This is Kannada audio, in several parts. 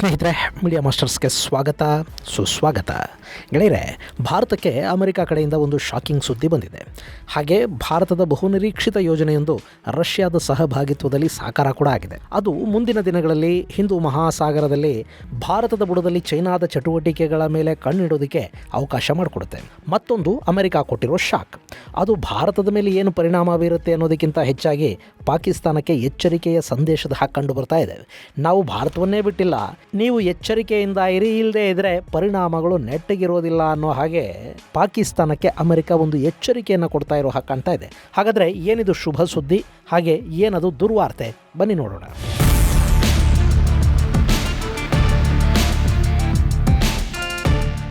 ಸ್ನೇಹಿತರೆ, ಮೀಡಿಯಾ ಮಾಸ್ಟರ್ಸ್ಗೆ ಸ್ವಾಗತ ಸುಸ್ವಾಗತ. ಗೆಳೆಯರೆ, ಭಾರತಕ್ಕೆ ಅಮೆರಿಕ ಕಡೆಯಿಂದ ಒಂದು ಶಾಕಿಂಗ್ ಸುದ್ದಿ ಬಂದಿದೆ. ಹಾಗೆ ಭಾರತದ ಬಹುನಿರೀಕ್ಷಿತ ಯೋಜನೆಯೊಂದು ರಷ್ಯಾದ ಸಹಭಾಗಿತ್ವದಲ್ಲಿ ಸಾಕಾರ ಕೂಡ ಆಗಿದೆ. ಅದು ಮುಂದಿನ ದಿನಗಳಲ್ಲಿ ಹಿಂದೂ ಮಹಾಸಾಗರದಲ್ಲಿ ಭಾರತದ ಬುಡದಲ್ಲಿ ಚೈನಾದ ಚಟುವಟಿಕೆಗಳ ಮೇಲೆ ಕಣ್ಣಿಡೋದಕ್ಕೆ ಅವಕಾಶ ಮಾಡಿಕೊಡುತ್ತೆ. ಮತ್ತೊಂದು ಅಮೆರಿಕ ಕೊಟ್ಟಿರೋ ಶಾಕ್. ಅದು ಭಾರತದ ಮೇಲೆ ಏನು ಪರಿಣಾಮ ಬೀರುತ್ತೆ ಅನ್ನೋದಕ್ಕಿಂತ ಹೆಚ್ಚಾಗಿ ಪಾಕಿಸ್ತಾನಕ್ಕೆ ಎಚ್ಚರಿಕೆಯ ಸಂದೇಶದ ಹಾಗೆ ಕಂಡು ಬರ್ತಾ ಇದೆ. ನಾವು ಭಾರತವನ್ನೇ ಬಿಟ್ಟಿಲ್ಲ, ನೀವು ಎಚ್ಚರಿಕೆಯಿಂದ ಇರಿ, ಇಲ್ಲದೆ ಇದ್ರೆ ಪರಿಣಾಮಗಳು ನೆಟ್ಟಗಿರೋದಿಲ್ಲ ಅನ್ನೋ ಹಾಗೆ ಪಾಕಿಸ್ತಾನಕ್ಕೆ ಅಮೆರಿಕ ಒಂದು ಎಚ್ಚರಿಕೆಯನ್ನು ಕೊಡ್ತಾ ಇರೋ ಹಾಗೆ ಕಾಣ್ತಾ ಇದೆ. ಹಾಗಾದರೆ ಏನಿದು ಶುಭ ಸುದ್ದಿ, ಹಾಗೆ ಏನದು ದುರ್ವಾರ್ತೆ, ಬನ್ನಿ ನೋಡೋಣ.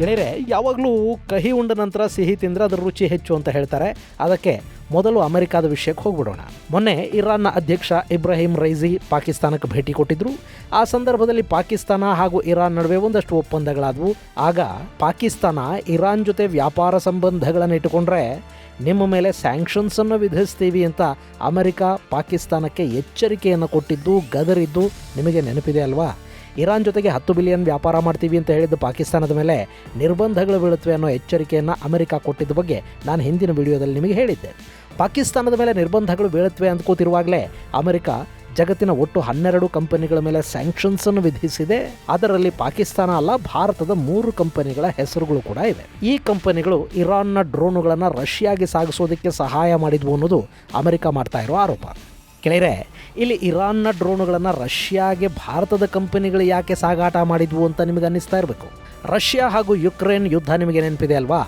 ಗೆಳೆಯರೆ, ಯಾವಾಗಲೂ ಕಹಿ ಉಂಡ ನಂತರ ಸಿಹಿ ತಿಂದರೆ ಅದರ ರುಚಿ ಹೆಚ್ಚು ಅಂತ ಹೇಳ್ತಾರೆ. ಅದಕ್ಕೆ ಮೊದಲು ಅಮೆರಿಕಾದ ವಿಷಯಕ್ಕೆ ಹೋಗ್ಬಿಡೋಣ. ಮೊನ್ನೆ ಇರಾನ್ನ ಅಧ್ಯಕ್ಷ ಇಬ್ರಾಹಿಂ ರೈಸಿ ಪಾಕಿಸ್ತಾನಕ್ಕೆ ಭೇಟಿ ಕೊಟ್ಟಿದ್ದರು. ಆ ಸಂದರ್ಭದಲ್ಲಿ ಪಾಕಿಸ್ತಾನ ಹಾಗೂ ಇರಾನ್ ನಡುವೆ ಒಂದಷ್ಟು ಒಪ್ಪಂದಗಳಾದವು. ಆಗ ಪಾಕಿಸ್ತಾನ ಇರಾನ್ ಜೊತೆ ವ್ಯಾಪಾರ ಸಂಬಂಧಗಳನ್ನು ಇಟ್ಟುಕೊಂಡ್ರೆ ನಿಮ್ಮ ಮೇಲೆ ಸ್ಯಾಂಕ್ಷನ್ಸನ್ನು ವಿಧಿಸ್ತೀವಿ ಅಂತ ಅಮೆರಿಕ ಪಾಕಿಸ್ತಾನಕ್ಕೆ ಎಚ್ಚರಿಕೆಯನ್ನು ಕೊಟ್ಟಿದ್ದು, ಗದರಿದ್ದು ನಿಮಗೆ ನೆನಪಿದೆ ಅಲ್ವಾ? ಇರಾನ್ ಜೊತೆಗೆ 10 ಬಿಲಿಯನ್ ವ್ಯಾಪಾರ ಮಾಡ್ತೀವಿ ಅಂತ ಹೇಳಿದ್ದು ಪಾಕಿಸ್ತಾನದ ಮೇಲೆ ನಿರ್ಬಂಧಗಳು ಬೀಳುತ್ತವೆ ಅನ್ನೋ ಎಚ್ಚರಿಕೆಯನ್ನು ಅಮೆರಿಕ ಕೊಟ್ಟಿದ್ದ ಬಗ್ಗೆ ನಾನು ಹಿಂದಿನ ವಿಡಿಯೋದಲ್ಲಿ ನಿಮಗೆ ಹೇಳಿದ್ದೆ. ಪಾಕಿಸ್ತಾನದ ಮೇಲೆ ನಿರ್ಬಂಧಗಳು ಬೀಳುತ್ತವೆ ಅಂದ್ಕೋತಿರುವಾಗಲೇ ಅಮೆರಿಕ ಜಗತ್ತಿನ ಒಟ್ಟು 12 ಕಂಪನಿಗಳ ಮೇಲೆ ಸ್ಯಾಂಕ್ಷನ್ಸನ್ನು ವಿಧಿಸಿದೆ. ಅದರಲ್ಲಿ ಪಾಕಿಸ್ತಾನ ಅಲ್ಲ, ಭಾರತದ 3 ಕಂಪನಿಗಳ ಹೆಸರುಗಳು ಕೂಡ ಇವೆ. ಈ ಕಂಪನಿಗಳು ಇರಾನ್ನ ಡ್ರೋನುಗಳನ್ನು ರಷ್ಯಾಗೆ ಸಾಗಿಸೋದಕ್ಕೆ ಸಹಾಯ ಮಾಡಿದ್ವು ಅನ್ನೋದು ಅಮೆರಿಕ ಮಾಡ್ತಾ ಇರೋ ಆರೋಪ. ಗೆಳೆಯರೆ, ಇಲ್ಲಿ ಇರಾನ್ನ ಡ್ರೋನುಗಳನ್ನು ರಷ್ಯಾಗೆ ಭಾರತದ ಕಂಪನಿಗಳು ಯಾಕೆ ಸಾಗಾಟ ಮಾಡಿದ್ವು ಅಂತ ನಿಮಗೆ ಅನ್ನಿಸ್ತಾ ಇರಬೇಕು. ರಷ್ಯಾ ಹಾಗೂ ಯುಕ್ರೇನ್ ಯುದ್ಧ ನಿಮಗೆ ನೆನಪಿದೆ ಅಲ್ವಾ?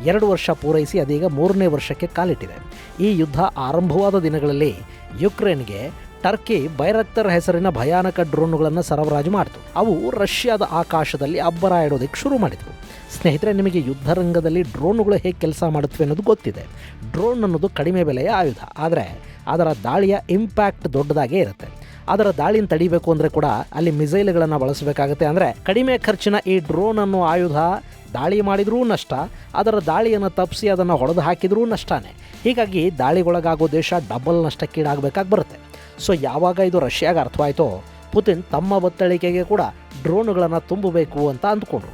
2 ವರ್ಷ ಪೂರೈಸಿ ಅದೀಗ 3ನೇ ವರ್ಷಕ್ಕೆ ಕಾಲಿಟ್ಟಿದೆ. ಈ ಯುದ್ಧ ಆರಂಭವಾದ ದಿನಗಳಲ್ಲಿ ಯುಕ್ರೇನ್ಗೆ ಟರ್ಕಿ ಬೈರಕ್ತರ್ ಹೆಸರಿನ ಭಯಾನಕ ಡ್ರೋನುಗಳನ್ನು ಸರಬರಾಜು ಮಾಡಿತು. ಅವು ರಷ್ಯಾದ ಆಕಾಶದಲ್ಲಿ ಅಬ್ಬರ ಇಡೋದಕ್ಕೆ ಶುರು ಮಾಡಿದ್ವು. ಸ್ನೇಹಿತರೆ, ನಿಮಗೆ ಯುದ್ಧ ರಂಗದಲ್ಲಿ ಡ್ರೋನುಗಳು ಹೇಗೆ ಕೆಲಸ ಮಾಡುತ್ತವೆ ಅನ್ನೋದು ಗೊತ್ತಿದೆ. ಡ್ರೋನ್ ಅನ್ನೋದು ಕಡಿಮೆ ಬೆಲೆಯ ಆಯುಧ, ಆದರೆ ಅದರ ದಾಳಿಯ ಇಂಪ್ಯಾಕ್ಟ್ ದೊಡ್ಡದಾಗೇ ಇರುತ್ತೆ. ಅದರ ದಾಳಿನ ತಡಿಬೇಕು ಅಂದರೆ ಕೂಡ ಅಲ್ಲಿ ಮಿಸೈಲ್ಗಳನ್ನು ಬಳಸಬೇಕಾಗುತ್ತೆ. ಅಂದರೆ ಕಡಿಮೆ ಖರ್ಚಿನ ಈ ಡ್ರೋನ್ ಅನ್ನೋ ಆಯುಧ ದಾಳಿ ಮಾಡಿದ್ರೂ ನಷ್ಟ, ಅದರ ದಾಳಿಯನ್ನು ತಪ್ಪಿಸಿ ಅದನ್ನು ಹೊಡೆದು ಹಾಕಿದ್ರೂ ನಷ್ಟನೇ. ಹೀಗಾಗಿ ದಾಳಿಗೊಳಗಾಗೋ ದೇಶ ಡಬಲ್ ನಷ್ಟಕ್ಕೀಡಾಗಬೇಕಾಗಿ ಬರುತ್ತೆ. ಸೊ ಯಾವಾಗ ಇದು ರಷ್ಯಾಗೆ ಅರ್ಥವಾಯಿತೋ, ಪುತಿನ್ ತಮ್ಮ ಬತ್ತಳಿಕೆಗೆ ಕೂಡ ಡ್ರೋನುಗಳನ್ನು ತುಂಬಬೇಕು ಅಂತ ಅಂದ್ಕೊಂಡ್ರು.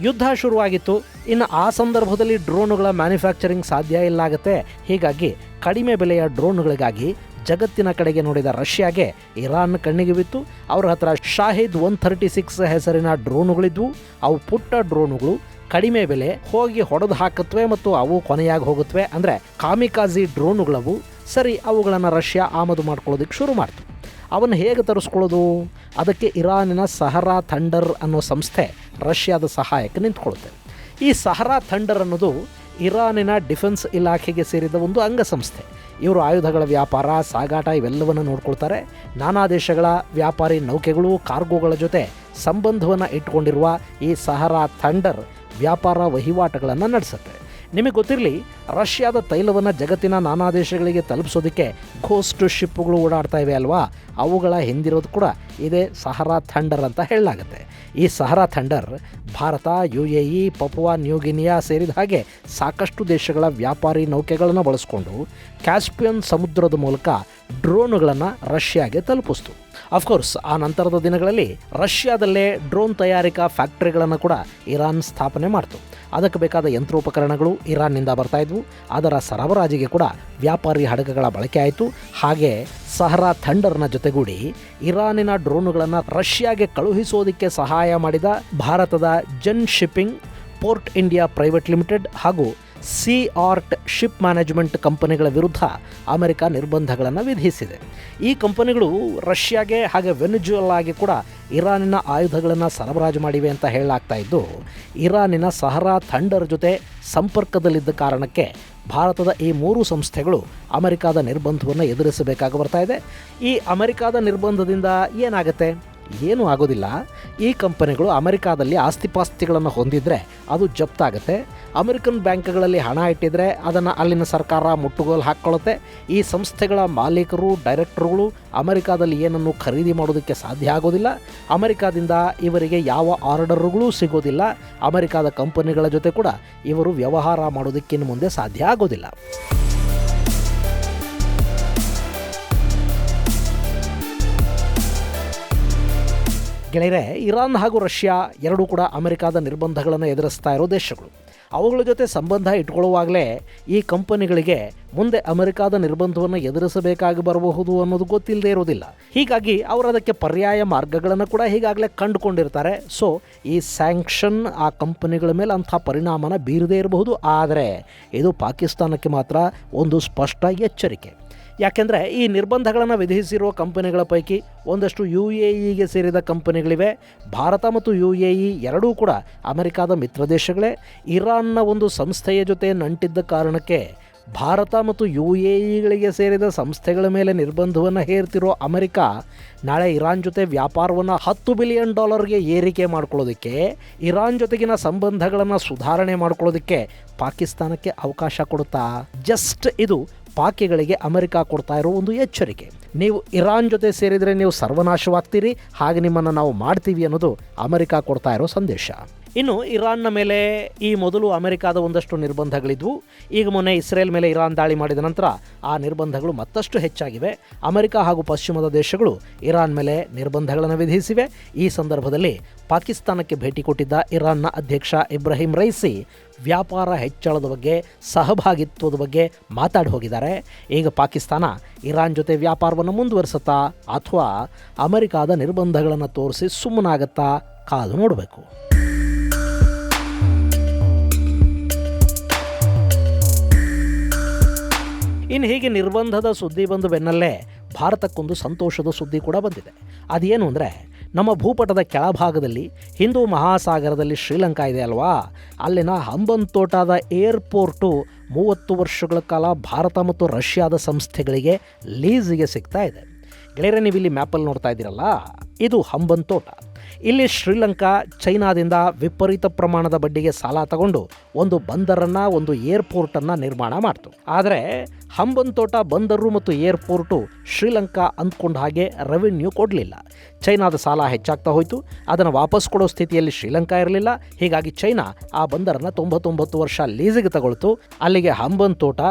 ಯುದ್ಧ ಶುರುವಾಗಿತ್ತು. ಇನ್ನು ಆ ಸಂದರ್ಭದಲ್ಲಿ ಡ್ರೋನುಗಳ ಮ್ಯಾನುಫ್ಯಾಕ್ಚರಿಂಗ್ ಸಾಧ್ಯ ಇಲ್ಲ ಆಗುತ್ತೆ. ಹೀಗಾಗಿ ಕಡಿಮೆ ಬೆಲೆಯ ಡ್ರೋನುಗಳಿಗಾಗಿ ಜಗತ್ತಿನ ಕಡೆಗೆ ನೋಡಿದ ರಷ್ಯಾಗೆ ಇರಾನ್ ಕಣ್ಣಿಗೆ ಬಿತ್ತು. ಅವ್ರ ಹತ್ರ ಶಾಹಿದ್ 136 ಹೆಸರಿನ ಡ್ರೋನುಗಳಿದ್ವು. ಅವು ಪುಟ್ಟ ಡ್ರೋನುಗಳು, ಕಡಿಮೆ ಬೆಲೆ, ಹೋಗಿ ಹೊಡೆದು ಹಾಕುತ್ತವೆ ಮತ್ತು ಅವು ಕೊನೆಯಾಗಿ ಹೋಗುತ್ತವೆ. ಅಂದರೆ ಕಾಮಿಕಾಜಿ ಡ್ರೋನುಗಳವು. ಸರಿ, ಅವುಗಳನ್ನು ರಷ್ಯಾ ಆಮದು ಮಾಡ್ಕೊಳ್ಳೋದಕ್ಕೆ ಶುರು ಮಾಡ್ತು. ಅವನ್ನು ಹೇಗೆ ತರಿಸ್ಕೊಳ್ಳೋದು? ಅದಕ್ಕೆ ಇರಾನಿನ ಸಹರಾ ಥಂಡರ್ ಅನ್ನೋ ಸಂಸ್ಥೆ ರಷ್ಯಾದ ಸಹಾಯಕ್ಕೆ ನಿಂತ್ಕೊಳ್ಳುತ್ತೆ. ಈ ಸಹರಾ ಥಂಡರ್ ಅನ್ನೋದು ಇರಾನಿನ ಡಿಫೆನ್ಸ್ ಇಲಾಖೆಗೆ ಸೇರಿದ ಒಂದು ಅಂಗಸಂಸ್ಥೆ. ಇವರು ಆಯುಧಗಳ ವ್ಯಾಪಾರ, ಸಾಗಾಟ ಇವೆಲ್ಲವನ್ನು ನೋಡ್ಕೊಳ್ತಾರೆ. ನಾನಾ ದೇಶಗಳ ವ್ಯಾಪಾರಿ ನೌಕೆಗಳು, ಕಾರ್ಗೋಗಳ ಜೊತೆ ಸಂಬಂಧವನ್ನು ಇಟ್ಕೊಂಡಿರುವ ಈ ಸಹರಾ ಥಂಡರ್ ವ್ಯಾಪಾರ ವಹಿವಾಟುಗಳನ್ನು ನಡೆಸುತ್ತೆ. ನಿಮಗೆ ಗೊತ್ತಿರಲಿ, ರಷ್ಯಾದ ತೈಲವನ್ನು ಜಗತ್ತಿನ ನಾನಾ ದೇಶಗಳಿಗೆ ತಲುಪಿಸೋದಕ್ಕೆ ಘೋಸ್ಟ್ ಶಿಪ್ಗಳು ಓಡಾಡ್ತಾ ಇವೆ ಅಲ್ವಾ? ಅವುಗಳ ಹಿಂದಿರೋದು ಕೂಡ ಇದೇ ಸಹರಾ ಥಂಡರ್ ಅಂತ ಹೇಳಲಾಗುತ್ತೆ. ಈ Sahara thunder Bharat, UAE, Papua New Guinea ಸೇರಿದ ಹಾಗೆ ಸಾಕಷ್ಟು ದೇಶಗಳ ವ್ಯಾಪಾರಿ ನೌಕೆಗಳನ್ನು ಬಳಸಿಕೊಂಡು ಕ್ಯಾಸ್ಪಿಯನ್ ಸಮುದ್ರದ ಮೂಲಕ ಡ್ರೋನುಗಳನ್ನು ರಷ್ಯಾಗೆ ತಲುಪಿಸ್ತು. ಅಫ್ಕೋರ್ಸ್ ಆ ನಂತರದ ದಿನಗಳಲ್ಲಿ ರಷ್ಯಾದಲ್ಲೇ ಡ್ರೋನ್ ತಯಾರಿಕಾ ಫ್ಯಾಕ್ಟರಿಗಳನ್ನು ಕೂಡ ಇರಾನ್ ಸ್ಥಾಪನೆ ಮಾಡ್ತು. ಅದಕ್ಕೆ ಬೇಕಾದ ಯಂತ್ರೋಪಕರಣಗಳು ಇರಾನ್ನಿಂದ ಬರ್ತಾಯಿದ್ವು. ಅದರ ಸರಬರಾಜಿಗೆ ಕೂಡ ವ್ಯಾಪಾರಿ ಹಡಗುಗಳ ಬಳಕೆ ಆಯಿತು. ಹಾಗೆ ಸಹರಾ ಥಂಡರ್ನ ಜೊತೆಗೂಡಿ ಇರಾನಿನ ಡ್ರೋನುಗಳನ್ನು ರಷ್ಯಾಗೆ ಕಳುಹಿಸೋದಕ್ಕೆ ಸಹಾಯ ಮಾಡಿದ ಭಾರತದ Jan shipping, port India private limited ಹಾಗೂ ಸಿ ಆರ್ಟ್ ಶಿಪ್ ಮ್ಯಾನೇಜ್ಮೆಂಟ್ ಕಂಪನಿಗಳ ವಿರುದ್ಧ ಅಮೆರಿಕ ನಿರ್ಬಂಧಗಳನ್ನು ವಿಧಿಸಿದೆ. ಈ ಕಂಪನಿಗಳು ರಷ್ಯಾಗೆ ಹಾಗೆ ವೆನಿಜುವೆಲಾಗೆ ಕೂಡ ಇರಾನಿನ ಆಯುಧಗಳನ್ನು ಸರಬರಾಜು ಮಾಡಿವೆ ಅಂತ ಹೇಳಲಾಗ್ತಾ ಇದ್ದು, ಇರಾನಿನ ಸಹರಾ ಥಂಡರ್ ಜೊತೆ ಸಂಪರ್ಕದಲ್ಲಿದ್ದ ಕಾರಣಕ್ಕೆ ಭಾರತದ ಈ 3 ಸಂಸ್ಥೆಗಳು ಅಮೆರಿಕದ ನಿರ್ಬಂಧವನ್ನು ಎದುರಿಸಬೇಕಾಗಿ ಬರ್ತಾ ಇದೆ. ಈ ಅಮೆರಿಕದ ನಿರ್ಬಂಧದಿಂದ ಏನಾಗುತ್ತೆ? ಏನೂ ಆಗೋದಿಲ್ಲ. ಈ ಕಂಪನಿಗಳು ಅಮೆರಿಕಾದಲ್ಲಿ ಆಸ್ತಿಪಾಸ್ತಿಗಳನ್ನು ಹೊಂದಿದ್ರೆ ಅದು ಜಪ್ತಾಗುತ್ತೆ. ಅಮೆರಿಕನ್ ಬ್ಯಾಂಕ್ಗಳಲ್ಲಿ ಹಣ ಇಟ್ಟಿದ್ರೆ ಅದನ್ನು ಅಲ್ಲಿನ ಸರ್ಕಾರ ಮುಟ್ಟುಗೋಲು ಹಾಕ್ಕೊಳ್ಳುತ್ತೆ. ಈ ಸಂಸ್ಥೆಗಳ ಮಾಲೀಕರು, ಡೈರೆಕ್ಟರ್ಗಳು ಅಮೆರಿಕಾದಲ್ಲಿ ಏನನ್ನು ಖರೀದಿ ಮಾಡೋದಕ್ಕೆ ಸಾಧ್ಯ ಆಗೋದಿಲ್ಲ. ಅಮೆರಿಕಾದಿಂದ ಇವರಿಗೆ ಯಾವ ಆರ್ಡರ್ಗಳು ಸಿಗೋದಿಲ್ಲ. ಅಮೆರಿಕಾದ ಕಂಪನಿಗಳ ಜೊತೆ ಕೂಡ ಇವರು ವ್ಯವಹಾರ ಮಾಡೋದಕ್ಕಿನ್ನು ಮುಂದೆ ಸಾಧ್ಯ ಆಗೋದಿಲ್ಲ. ಗೆಳೆಯರೆ, ಇರಾನ್ ಹಾಗೂ ರಷ್ಯಾ ಎರಡೂ ಕೂಡ ಅಮೆರಿಕಾದ ನಿರ್ಬಂಧಗಳನ್ನು ಎದುರಿಸ್ತಾ ಇರೋ ದೇಶಗಳು. ಅವುಗಳ ಜೊತೆ ಸಂಬಂಧ ಇಟ್ಕೊಳ್ಳುವಾಗಲೇ ಈ ಕಂಪನಿಗಳಿಗೆ ಮುಂದೆ ಅಮೆರಿಕಾದ ನಿರ್ಬಂಧವನ್ನು ಎದುರಿಸಬೇಕಾಗಿ ಬರಬಹುದು ಅನ್ನೋದು ಗೊತ್ತಿಲ್ಲದೆ ಇರೋದಿಲ್ಲ. ಹೀಗಾಗಿ ಅವರು ಅದಕ್ಕೆ ಪರ್ಯಾಯ ಮಾರ್ಗಗಳನ್ನು ಕೂಡ ಈಗಾಗಲೇ ಕಂಡುಕೊಂಡಿರ್ತಾರೆ. ಸೊ ಈ ಸ್ಯಾಂಕ್ಷನ್ ಆ ಕಂಪನಿಗಳ ಮೇಲೆ ಅಂಥ ಪರಿಣಾಮನ ಬೀರದೇ ಇರಬಹುದು. ಆದರೆ ಇದು ಪಾಕಿಸ್ತಾನಕ್ಕೆ ಮಾತ್ರ ಒಂದು ಸ್ಪಷ್ಟ ಎಚ್ಚರಿಕೆ. ಯಾಕೆಂದರೆ ಈ ನಿರ್ಬಂಧಗಳನ್ನು ವಿಧಿಸಿರುವ ಕಂಪನಿಗಳ ಪೈಕಿ ಒಂದಷ್ಟು UAEಗೆ ಸೇರಿದ ಕಂಪನಿಗಳಿವೆ. ಭಾರತ ಮತ್ತು UAE ಎರಡೂ ಕೂಡ ಅಮೆರಿಕಾದ ಮಿತ್ರ ದೇಶಗಳೇ. ಇರಾನ್ನ ಒಂದು ಸಂಸ್ಥೆಯ ಜೊತೆ ನಂಟಿದ್ದ ಕಾರಣಕ್ಕೆ ಭಾರತ ಮತ್ತು UAEಗಳಿಗೆ ಸೇರಿದ ಸಂಸ್ಥೆಗಳ ಮೇಲೆ ನಿರ್ಬಂಧವನ್ನು ಹೇರ್ತಿರೋ ಅಮೆರಿಕ ನಾಳೆ ಇರಾನ್ ಜೊತೆ ವ್ಯಾಪಾರವನ್ನು $10 ಬಿಲಿಯನ್ ಏರಿಕೆ ಮಾಡ್ಕೊಳ್ಳೋದಕ್ಕೆ, ಇರಾನ್ ಜೊತೆಗಿನ ಸಂಬಂಧಗಳನ್ನು ಸುಧಾರಣೆ ಮಾಡ್ಕೊಳ್ಳೋದಕ್ಕೆ ಪಾಕಿಸ್ತಾನಕ್ಕೆ ಅವಕಾಶ ಕೊಡುತ್ತಾ? ಜಸ್ಟ್ ಇದು ಪಾಕಿಗಳಿಗೆ ಅಮೆರಿಕ ಕೊಡ್ತಾ ಇರೋ ಒಂದು ಎಚ್ಚರಿಕೆ. ನೀವು ಇರಾನ್ ಜೊತೆ ಸೇರಿದರೆ ನೀವು ಸರ್ವನಾಶವಾಗ್ತೀರಿ, ಹಾಗೆ ನಿಮ್ಮನ್ನು ನಾವು ಮಾಡ್ತೀವಿ ಅನ್ನೋದು ಅಮೆರಿಕ ಕೊಡ್ತಾ ಇರೋ ಸಂದೇಶ. ಇನ್ನು ಇರಾನ್ನ ಮೇಲೆ ಈ ಮೊದಲು ಅಮೆರಿಕಾದ ಒಂದಷ್ಟು ನಿರ್ಬಂಧಗಳಿದ್ವು. ಈಗ ಮೊನ್ನೆ ಇಸ್ರೇಲ್ ಮೇಲೆ ಇರಾನ್ ದಾಳಿ ಮಾಡಿದ ನಂತರ ಆ ನಿರ್ಬಂಧಗಳು ಮತ್ತಷ್ಟು ಹೆಚ್ಚಾಗಿವೆ. ಅಮೆರಿಕ ಹಾಗೂ ಪಶ್ಚಿಮದ ದೇಶಗಳು ಇರಾನ್ ಮೇಲೆ ನಿರ್ಬಂಧಗಳನ್ನು ವಿಧಿಸಿವೆ. ಈ ಸಂದರ್ಭದಲ್ಲಿ ಪಾಕಿಸ್ತಾನಕ್ಕೆ ಭೇಟಿ ಕೊಟ್ಟಿದ್ದ ಇರಾನ್ನ ಅಧ್ಯಕ್ಷ ಇಬ್ರಾಹಿಂ ರೈಸಿ ವ್ಯಾಪಾರ ಹೆಚ್ಚಳದ ಬಗ್ಗೆ, ಸಹಭಾಗಿತ್ವದ ಬಗ್ಗೆ ಮಾತಾಡಿ ಹೋಗಿದ್ದಾರೆ. ಈಗ ಪಾಕಿಸ್ತಾನ ಇರಾನ್ ಜೊತೆ ವ್ಯಾಪಾರವನ್ನು ಮುಂದುವರಿಸುತ್ತಾ ಅಥವಾ ಅಮೆರಿಕಾದ ನಿರ್ಬಂಧಗಳನ್ನು ತೋರಿಸಿ ಸುಮ್ಮನಾಗತ್ತಾ? ಕಾದು ನೋಡಬೇಕು. ಇನ್ನು ಹೀಗೆ ನಿರ್ಬಂಧದ ಸುದ್ದಿ ಬಂದು ಬೆನ್ನಲ್ಲೇ ಭಾರತಕ್ಕೊಂದು ಸಂತೋಷದ ಸುದ್ದಿ ಕೂಡ ಬಂದಿದೆ. ಅದೇನು ಅಂದರೆ, ನಮ್ಮ ಭೂಪಟದ ಕೆಳಭಾಗದಲ್ಲಿ ಹಿಂದೂ ಮಹಾಸಾಗರದಲ್ಲಿ ಶ್ರೀಲಂಕಾ ಇದೆ ಅಲ್ವಾ, ಅಲ್ಲಿನ ಹಂಬಂತೋಟದ ಏರ್ಪೋರ್ಟು 30 ವರ್ಷಗಳ ಕಾಲ ಭಾರತ ಮತ್ತು ರಷ್ಯಾದ ಸಂಸ್ಥೆಗಳಿಗೆ ಲೀಸಿಗೆ ಸಿಗ್ತಾ ಇದೆ. ಗೆಳೆಯರೆ, ನೀವು ಇಲ್ಲಿ ಮ್ಯಾಪಲ್ಲಿ ನೋಡ್ತಾ ಇದ್ದೀರಲ್ಲ, ಇದು ಹಂಬಂತೋಟ. ಇಲ್ಲಿ ಶ್ರೀಲಂಕಾ ಚೈನಾದಿಂದ ವಿಪರೀತ ಪ್ರಮಾಣದ ಬಡ್ಡಿಗೆ ಸಾಲ ತಗೊಂಡು ಒಂದು ಬಂದರನ್ನು, ಒಂದು ಏರ್ಪೋರ್ಟನ್ನು ನಿರ್ಮಾಣ ಮಾಡ್ತು. ಆದರೆ ಹಂಬಂತೋಟ ಬಂದರು ಮತ್ತು ಏರ್ಪೋರ್ಟು ಶ್ರೀಲಂಕಾ ಅಂದ್ಕೊಂಡ ಹಾಗೆ ರೆವಿನ್ಯೂ ಕೊಡಲಿಲ್ಲ. ಚೈನಾದ ಸಾಲ ಹೆಚ್ಚಾಗ್ತಾ ಹೋಯಿತು. ಅದನ್ನು ವಾಪಸ್ ಕೊಡೋ ಸ್ಥಿತಿಯಲ್ಲಿ ಶ್ರೀಲಂಕಾ ಇರಲಿಲ್ಲ. ಹೀಗಾಗಿ ಚೈನಾ ಆ ಬಂದರನ್ನು 99 ವರ್ಷ ಲೀಸಿಗೆ ತಗೊಳ್ತು. ಅಲ್ಲಿಗೆ ಹಂಬಂತೋಟ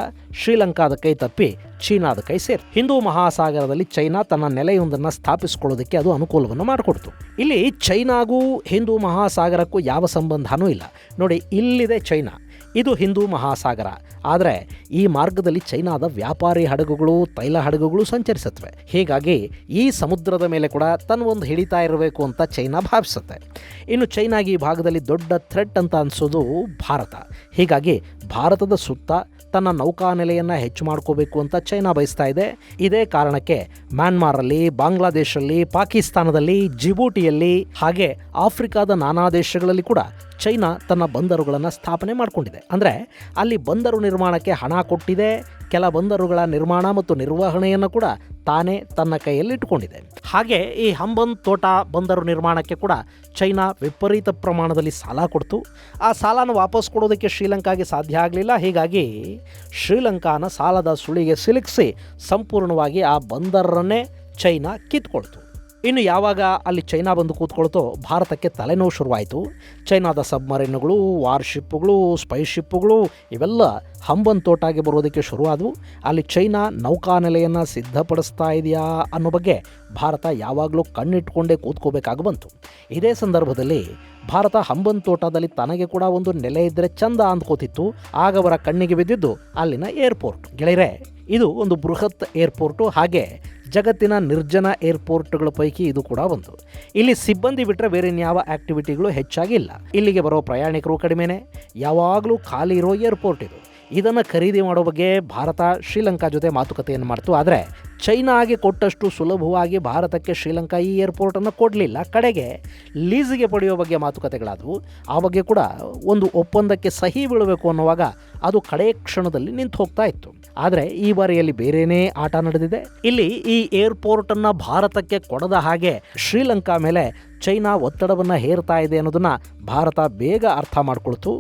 ಶ್ರೀಲಂಕಾದ ಕೈ ತಪ್ಪಿ ಚೀನಾದ ಕೈ ಸೇರಿ ಹಿಂದೂ ಮಹಾಸಾಗರದಲ್ಲಿ ಚೈನಾ ತನ್ನ ನೆಲೆಯೊಂದನ್ನು ಸ್ಥಾಪಿಸಿಕೊಳ್ಳೋದಕ್ಕೆ ಅದು ಅನುಕೂಲವನ್ನು ಮಾಡಿಕೊಡ್ತು. ಇಲ್ಲಿ ಚೈನಾಗೂ ಹಿಂದೂ ಮಹಾಸಾಗರಕ್ಕೂ ಯಾವ ಸಂಬಂಧನೂ ಇಲ್ಲ. ನೋಡಿ, ಇಲ್ಲಿದೆ ಚೈನಾ, ಇದು ಹಿಂದೂ ಮಹಾಸಾಗರ. ಆದರೆ ಈ ಮಾರ್ಗದಲ್ಲಿ ಚೈನಾದ ವ್ಯಾಪಾರಿ ಹಡಗುಗಳು, ತೈಲ ಹಡಗುಗಳು ಸಂಚರಿಸುತ್ತವೆ. ಹೀಗಾಗಿ ಈ ಸಮುದ್ರದ ಮೇಲೆ ಕೂಡ ತನ್ನೊಂದು ಹಿಡಿತಾ ಇರಬೇಕು ಅಂತ ಚೈನಾ ಭಾವಿಸುತ್ತೆ. ಇನ್ನು ಚೈನಾಗೆ ಈ ಭಾಗದಲ್ಲಿ ದೊಡ್ಡ ಥ್ರೆಟ್ ಅಂತ ಅನಿಸೋದು ಭಾರತ. ಹೀಗಾಗಿ ಭಾರತದ ಸುತ್ತ ತನ್ನ ನೌಕಾನೆಲೆಯನ್ನು ಹೆಚ್ಚು ಮಾಡ್ಕೋಬೇಕು ಅಂತ ಚೈನಾ ಬಯಸ್ತಾ ಇದೆ. ಇದೇ ಕಾರಣಕ್ಕೆ ಮ್ಯಾನ್ಮಾರಲ್ಲಿ, ಬಾಂಗ್ಲಾದೇಶಲ್ಲಿ, ಪಾಕಿಸ್ತಾನದಲ್ಲಿ, ಜಿಬೂಟಿಯಲ್ಲಿ ಹಾಗೆ ಆಫ್ರಿಕಾದ ನಾನಾ ದೇಶಗಳಲ್ಲಿ ಕೂಡ ಚೈನಾ ತನ್ನ ಬಂದರುಗಳನ್ನು ಸ್ಥಾಪನೆ ಮಾಡಿಕೊಂಡಿದೆ. ಅಂದರೆ ಅಲ್ಲಿ ಬಂದರು ನಿರ್ಮಾಣಕ್ಕೆ ಹಣ ಕೊಟ್ಟಿದೆ. ಕೆಲ ಬಂದರುಗಳ ನಿರ್ಮಾಣ ಮತ್ತು ನಿರ್ವಹಣೆಯನ್ನು ಕೂಡ ತಾನೇ ತನ್ನ ಕೈಯಲ್ಲಿ ಇಟ್ಟುಕೊಂಡಿದೆ. ಹಾಗೆ ಈ ಹಂಬಂತೋಟ ಬಂದರು ನಿರ್ಮಾಣಕ್ಕೆ ಕೂಡ ಚೈನಾ ವಿಪರೀತ ಪ್ರಮಾಣದಲ್ಲಿ ಸಾಲ ಕೊಡ್ತು. ಆ ಸಾಲನ ವಾಪಸ್ ಕೊಡೋದಕ್ಕೆ ಶ್ರೀಲಂಕಾಗೆ ಸಾಧ್ಯ ಆಗಲಿಲ್ಲ. ಹೀಗಾಗಿ ಶ್ರೀಲಂಕಾನ ಸಾಲದ ಸುಳಿಗೆ ಸಿಲುಕಿಸಿ ಸಂಪೂರ್ಣವಾಗಿ ಆ ಬಂದರನ್ನೇ ಚೈನಾ ಕಿತ್ಕೊಳ್ತು. ಇನ್ನು ಯಾವಾಗ ಅಲ್ಲಿ ಚೈನಾ ಬಂದು ಕೂತ್ಕೊಳ್ತೋ ಭಾರತಕ್ಕೆ ತಲೆನೋವು ಶುರುವಾಯಿತು. ಚೈನಾದ ಸಬ್ಮರೀನ್ಗಳು, ವಾರ್ಶಿಪ್ಪುಗಳು, ಸ್ಪೈಶಿಪ್ಪುಗಳು ಇವೆಲ್ಲ ಹಂಬಂತೋಟಾಗಿ ಬರೋದಕ್ಕೆ ಶುರುವಾದವು. ಅಲ್ಲಿ ಚೈನಾ ನೌಕಾನೆಲೆಯನ್ನು ಸಿದ್ಧಪಡಿಸ್ತಾ ಇದೆಯಾ ಅನ್ನೋ ಬಗ್ಗೆ ಭಾರತ ಯಾವಾಗಲೂ ಕಣ್ಣಿಟ್ಕೊಂಡೇ ಕೂತ್ಕೋಬೇಕಾಗಿ ಬಂತು. ಇದೇ ಸಂದರ್ಭದಲ್ಲಿ ಭಾರತ ಹಂಬಂತೋಟದಲ್ಲಿ ತನಗೆ ಕೂಡ ಒಂದು ನೆಲೆ ಇದ್ದರೆ ಚಂದ ಅಂದ್ಕೋತಿತ್ತು. ಆಗ ಅವರ ಕಣ್ಣಿಗೆ ಬಿದ್ದಿದ್ದು ಅಲ್ಲಿನ ಏರ್ಪೋರ್ಟ್. ಗೆಳೆಯರೆ, ಇದು ಒಂದು ಬೃಹತ್ ಏರ್ಪೋರ್ಟು. ಹಾಗೆ ಜಗತ್ತಿನ ನಿರ್ಜನ ಏರ್ಪೋರ್ಟ್ಗಳ ಪೈಕಿ ಇದು ಕೂಡ ಒಂದು. ಇಲ್ಲಿ ಸಿಬ್ಬಂದಿ ಬಿಟ್ಟರೆ ಬೇರೆ ಇನ್ಯಾವ ಆ್ಯಕ್ಟಿವಿಟಿಗಳು ಹೆಚ್ಚಾಗಿಲ್ಲ. ಇಲ್ಲಿಗೆ ಬರೋ ಪ್ರಯಾಣಿಕರು ಕಡಿಮೆನೇ. ಯಾವಾಗಲೂ ಖಾಲಿ ಇರೋ ಏರ್ಪೋರ್ಟ್ ಇದು. ಇದನ್ನು ಖರೀದಿ ಮಾಡೋ ಬಗ್ಗೆ ಭಾರತ ಶ್ರೀಲಂಕಾ ಜೊತೆ ಮಾತುಕತೆಯನ್ನು ಮಾಡ್ತು. ಆದರೆ ಚೈನಾಗೆ ಕೊಟ್ಟಷ್ಟು ಸುಲಭವಾಗಿ ಭಾರತಕ್ಕೆ ಶ್ರೀಲಂಕಾ ಈ ಏರ್ಪೋರ್ಟನ್ನು ಕೊಡಲಿಲ್ಲ. ಕಡೆಗೆ ಲೀಸಿಗೆ ಪಡೆಯೋ ಬಗ್ಗೆ ಮಾತುಕತೆಗಳಾದವು. ಆ ಬಗ್ಗೆ ಕೂಡ ಒಂದು ಒಪ್ಪಂದಕ್ಕೆ ಸಹಿ ಬೀಳಬೇಕು ಅನ್ನುವಾಗ ಅದು ಕಡೆ ಕ್ಷಣದಲ್ಲಿ ನಿಂತು ಹೋಗ್ತಾ ಇತ್ತು. ಆದರೆ ಈ ಬಾರಿಯಲ್ಲಿ ಬೇರೆಯೇ ಆಟ ನಡೆದಿದೆ. ಇಲ್ಲಿ ಈ ಏರ್ಪೋರ್ಟನ್ನು ಭಾರತಕ್ಕೆ ಕೊಡದ ಹಾಗೆ ಶ್ರೀಲಂಕಾ ಮೇಲೆ ಚೈನಾ ಒತ್ತಡವನ್ನು ಹೇರ್ತಾ ಇದೆ ಅನ್ನೋದನ್ನು ಭಾರತ ಬೇಗ ಅರ್ಥ ಮಾಡಿಕೊಳ್ತು.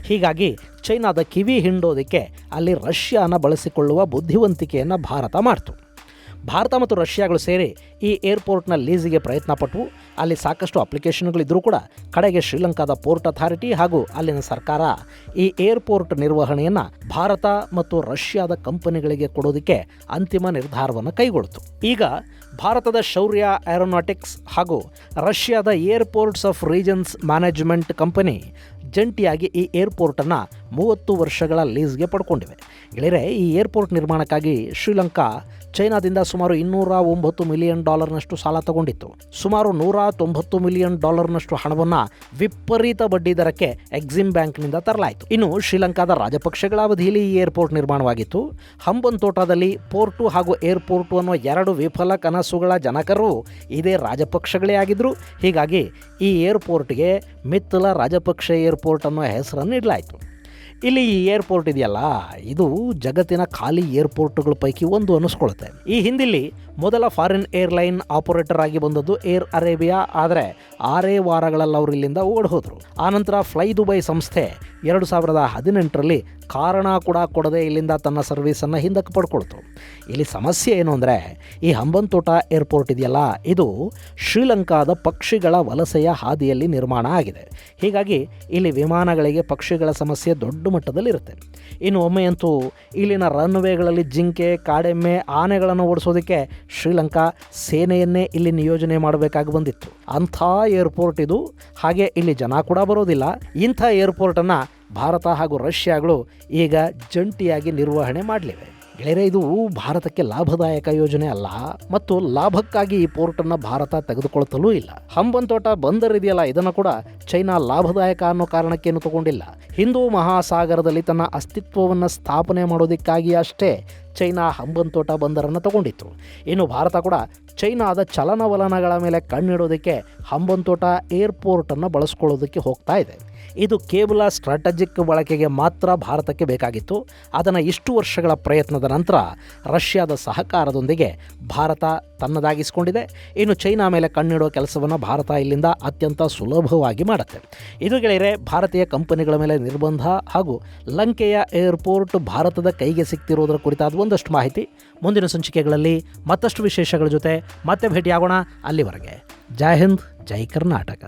ಹೀಗಾಗಿ ಚೈನಾದ ಕಿವಿ ಹಿಂಡೋದಕ್ಕೆ ಅಲ್ಲಿ ರಷ್ಯಾನ ಬಳಸಿಕೊಳ್ಳುವ ಬುದ್ಧಿವಂತಿಕೆಯನ್ನು ಭಾರತ ಮಾಡ್ತು. ಭಾರತ ಮತ್ತು ರಷ್ಯಾಗಳು ಸೇರಿ ಈ ಏರ್ಪೋರ್ಟ್ನ ಲೀಸಿಗೆ ಪ್ರಯತ್ನಪಟ್ಟವು. ಅಲ್ಲಿ ಸಾಕಷ್ಟು ಅಪ್ಲಿಕೇಶನ್ಗಳಿದ್ದರೂ ಕೂಡ ಕಡೆಗೆ ಶ್ರೀಲಂಕಾದ ಪೋರ್ಟ್ ಅಥಾರಿಟಿ ಹಾಗೂ ಅಲ್ಲಿನ ಸರ್ಕಾರ ಈ ಏರ್ಪೋರ್ಟ್ ನಿರ್ವಹಣೆಯನ್ನು ಭಾರತ ಮತ್ತು ರಷ್ಯಾದ ಕಂಪನಿಗಳಿಗೆ ಕೊಡೋದಕ್ಕೆ ಅಂತಿಮ ನಿರ್ಧಾರವನ್ನು ಕೈಗೊಳ್ತು. ಈಗ ಭಾರತದ ಶೌರ್ಯ ಏರೋನಾಟಿಕ್ಸ್ ಹಾಗೂ ರಷ್ಯಾದ airports of regions management company ಜಂಟಿಯಾಗಿ ಈ ಏರ್ಪೋರ್ಟನ್ನು 30 ವರ್ಷಗಳ ಲೀಸ್ಗೆ ಪಡ್ಕೊಂಡಿವೆ. ಗೆಳೆಯರೆ, ಈ ಏರ್ಪೋರ್ಟ್ ನಿರ್ಮಾಣಕ್ಕಾಗಿ ಶ್ರೀಲಂಕಾ ಚೈನಾದಿಂದ ಸುಮಾರು $209 ಮಿಲಿಯನ್ ಸಾಲ ತಗೊಂಡಿತ್ತು. ಸುಮಾರು $190 ಮಿಲಿಯನ್ ಹಣವನ್ನು ವಿಪರೀತ ಬಡ್ಡಿ ದರಕ್ಕೆ ಎಕ್ಸಿಮ್ ಬ್ಯಾಂಕ್ನಿಂದ ತರಲಾಯಿತು. ಇನ್ನು ಶ್ರೀಲಂಕಾದ ರಾಜಪಕ್ಷಗಳ ಅವಧಿಯಲ್ಲಿ ಈ ಏರ್ಪೋರ್ಟ್ ನಿರ್ಮಾಣವಾಗಿತ್ತು. ಹಂಬನ್ತೋಟದಲ್ಲಿ ಪೋರ್ಟು ಹಾಗೂ ಏರ್ಪೋರ್ಟು ಅನ್ನೋ 2 ವಿಫಲ ಕನಸುಗಳ ಜನಕರು ಇದೇ ರಾಜಪಕ್ಷಗಳೇ ಆಗಿದ್ದರು. ಹೀಗಾಗಿ ಈ ಏರ್ಪೋರ್ಟ್ಗೆ ಮಿತ್ತಲ ರಾಜಪಕ್ಷ ಏರ್ಪೋರ್ಟ್ ಅನ್ನೋ ಹೆಸರನ್ನು ಇಡಲಾಯಿತು. ಇಲ್ಲಿ ಈ ಏರ್ಪೋರ್ಟ್ ಇದೆಯಲ್ಲ, ಇದು ಜಗತ್ತಿನ ಖಾಲಿ ಏರ್ಪೋರ್ಟ್ಗಳ ಪೈಕಿ ಒಂದು ಅನ್ನಿಸ್ಕೊಳ್ಳುತ್ತೆ. ಈ ಹಿಂದಿಲ್ಲಿ ಮೊದಲ ಫಾರಿನ್ ಏರ್ಲೈನ್ ಆಪರೇಟರ್ ಆಗಿ ಬಂದದ್ದು ಏರ್ ಅರೇಬಿಯಾ. ಆದರೆ 6 ವಾರಗಳಲ್ಲಿ ಅವರು ಇಲ್ಲಿಂದ ಓಡಿ ಹೋದರು. ಆನಂತರ ಫ್ಲೈ ದುಬೈ ಸಂಸ್ಥೆ 2018ರಲ್ಲಿ ಕಾರಣ ಕೂಡ ಕೊಡದೆ ಇಲ್ಲಿಂದ ತನ್ನ ಸರ್ವಿಸನ್ನು ಹಿಂದಕ್ಕೆ ಪಡ್ಕೊಳ್ತು. ಇಲ್ಲಿ ಸಮಸ್ಯೆ ಏನು ಅಂದರೆ, ಈ ಹಂಬನ್ತೋಟ ಏರ್ಪೋರ್ಟ್ ಇದೆಯಲ್ಲ, ಇದು ಶ್ರೀಲಂಕಾದ ಪಕ್ಷಿಗಳ ವಲಸೆಯ ಹಾದಿಯಲ್ಲಿ ನಿರ್ಮಾಣ ಆಗಿದೆ. ಹೀಗಾಗಿ ಇಲ್ಲಿ ವಿಮಾನಗಳಿಗೆ ಪಕ್ಷಿಗಳ ಸಮಸ್ಯೆ ದೊಡ್ಡ ಮಟ್ಟದಲ್ಲಿರುತ್ತೆ. ಇನ್ನು ಒಮ್ಮೆಯಂತೂ ಇಲ್ಲಿನ ರನ್ವೇಗಳಲ್ಲಿ ಜಿಂಕೆ, ಕಾಡೆಮ್ಮೆ, ಆನೆಗಳನ್ನು ಓಡಿಸೋದಕ್ಕೆ ಶ್ರೀಲಂಕಾ ಸೇನೆಯನ್ನೇ ಇಲ್ಲಿ ನಿಯೋಜನೆ ಮಾಡಬೇಕಾಗಿ ಬಂದಿತ್ತು. ಅಂಥ ಏರ್ಪೋರ್ಟ್ ಇದು. ಹಾಗೆ ಇಲ್ಲಿ ಜನ ಕೂಡ ಬರೋದಿಲ್ಲ. ಇಂಥ ಏರ್ಪೋರ್ಟನ್ನು ಭಾರತ ಹಾಗೂ ರಷ್ಯಾಗಳು ಈಗ ಜಂಟಿಯಾಗಿ ನಿರ್ವಹಣೆ ಮಾಡಲಿವೆ. ಗೆಳೆಯರೆ, ಇದು ಭಾರತಕ್ಕೆ ಲಾಭದಾಯಕ ಯೋಜನೆ ಅಲ್ಲ ಮತ್ತು ಲಾಭಕ್ಕಾಗಿ ಈ ಪೋರ್ಟನ್ನು ಭಾರತ ತೆಗೆದುಕೊಳ್ತಲೂ ಇಲ್ಲ. ಹಂಬನ್ತೋಟ ಬಂದರ್ ಇದೆಯಲ್ಲ, ಇದನ್ನು ಕೂಡ ಚೈನಾ ಲಾಭದಾಯಕ ಅನ್ನೋ ಕಾರಣಕ್ಕೇನು ತಗೊಂಡಿಲ್ಲ. ಹಿಂದೂ ಮಹಾಸಾಗರದಲ್ಲಿ ತನ್ನ ಅಸ್ತಿತ್ವವನ್ನು ಸ್ಥಾಪನೆ ಮಾಡೋದಕ್ಕಾಗಿ ಅಷ್ಟೇ ಚೈನಾ ಹಂಬನ್ತೋಟ ಬಂದರನ್ನು ತಗೊಂಡಿತ್ತು. ಇನ್ನು ಭಾರತ ಕೂಡ ಚೈನಾದ ಚಲನವಲನಗಳ ಮೇಲೆ ಕಣ್ಣಿಡೋದಕ್ಕೆ ಹಂಬನ್ತೋಟ ಏರ್ಪೋರ್ಟನ್ನು ಬಳಸ್ಕೊಳ್ಳೋದಕ್ಕೆ ಹೋಗ್ತಾ ಇದೆ. ಇದು ಕೇವಲ ಸ್ಟ್ರಾಟಜಿಕ್ ಬಳಕೆಗೆ ಮಾತ್ರ ಭಾರತಕ್ಕೆ ಬೇಕಾಗಿತ್ತು. ಅದನ್ನು ಇಷ್ಟು ವರ್ಷಗಳ ಪ್ರಯತ್ನದ ನಂತರ ರಷ್ಯಾದ ಸಹಕಾರದೊಂದಿಗೆ ಭಾರತ ತನ್ನದಾಗಿಸಿಕೊಂಡಿದೆ. ಇನ್ನು ಚೈನಾ ಮೇಲೆ ಕಣ್ಣಿಡೋ ಕೆಲಸವನ್ನು ಭಾರತ ಇಲ್ಲಿಂದ ಅತ್ಯಂತ ಸುಲಭವಾಗಿ ಮಾಡುತ್ತೆ. ಇದು ಗೆಳೆಯರೆ, ಭಾರತೀಯ ಕಂಪನಿಗಳ ಮೇಲೆ ನಿರ್ಬಂಧ ಹಾಗೂ ಲಂಕೆಯ ಏರ್ಪೋರ್ಟ್ ಭಾರತದ ಕೈಗೆ ಸಿಗ್ತಿರೋದರ ಕುರಿತಾದ ಒಂದಷ್ಟು ಮಾಹಿತಿ. ಮುಂದಿನ ಸಂಚಿಕೆಗಳಲ್ಲಿ ಮತ್ತಷ್ಟು ವಿಶೇಷಗಳ ಜೊತೆ ಮತ್ತೆ ಭೇಟಿಯಾಗೋಣ. ಅಲ್ಲಿವರೆಗೆ ಜೈ ಹಿಂದ್, ಜೈ ಕರ್ನಾಟಕ.